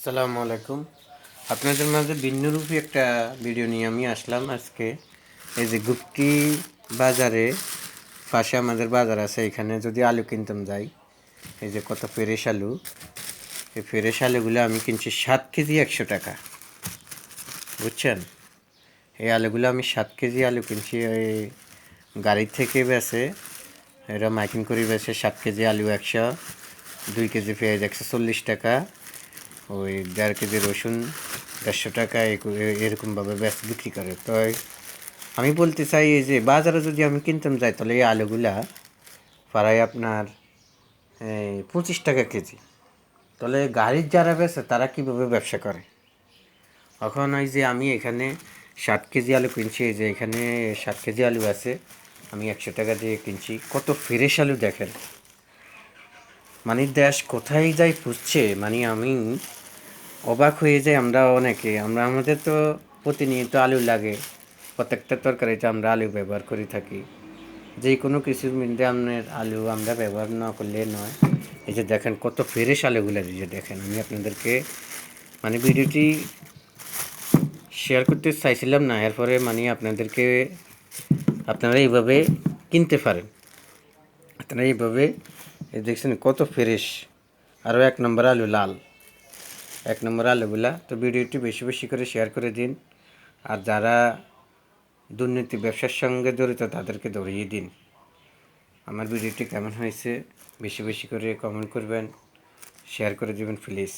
আসসালামু আলাইকুম। আপনাদের মাঝে ভিন্নরূপী একটা ভিডিও নিয়ে আমি আসলাম আজকে। এই যে গুপ্তি বাজারে পাশে আমাদের বাজার আছে, এখানে যদি আলু কিনতাম যাই, এই যে কত ফ্রেশ আলু। এই ফ্রেশ আলুগুলো আমি কিনছি 7 কেজি 100 টাকা, বুঝছেন? এই আলুগুলো আমি 7 কেজি আলু কিনছি, এই গাড়ির থেকে বেছে, এরা মাইকিং করে বেছে। 7 কেজি আলু 100, 2 কেজি পেঁয়াজ 140 টাকা, ওই 1.5 কেজি রসুন 150 টাকা, এরকমভাবে ব্যাস বিক্রি করে। তো আমি বলতে চাই, এই যে বাজারে যদি আমি কিনতাম যাই, তাহলে এই আলুগুলা প্রায় আপনার 25 টাকা কেজি। তাহলে গাড়ির যারা বেছে তারা কীভাবে ব্যবসা করে? এখন এই যে আমি এখানে 7 কেজি আলু কিনছি, এই যে এখানে 7 কেজি আলু আছে, আমি 100 টাকা দিয়ে কিনছি। কত ফ্রেশ আলু দেখেন, মানে দেশ কোথায় যাই খুঁজছে, মানে আমি অবাক হয়ে যাই। আমরা আমাদের তো প্রতিনিয়ত আলু লাগে, প্রত্যেকটা তরকারিতে আমরা আলু ব্যবহার করে থাকি। যে কোনো কিছুর মধ্যে আপনার আলু আমরা ব্যবহার না করলে নয়। এই যে দেখেন কত ফ্রেশ আলুগুলো, এই যে দেখেন। আমি আপনাদেরকে মানে ভিডিওটি শেয়ার করতে চাইছিলাম না, এরপরে মানে আপনারা এইভাবে কিনতে পারেন। আপনারা এইভাবে দেখছেন কত ফ্রেশ। আরও 1 নম্বর আলু লাল, 1 নম্বর আলুগুলা। তো ভিডিওটি বেশি বেশি করে শেয়ার করে দিন, আর যারা দুর্নীতি ব্যবসার সঙ্গে জড়িত তাদেরকে ধরিয়ে দিন। আমার ভিডিওটি কেমন হয়েছে বেশি বেশি করে কমেন্ট করবেন, শেয়ার করে দেবেন প্লিজ।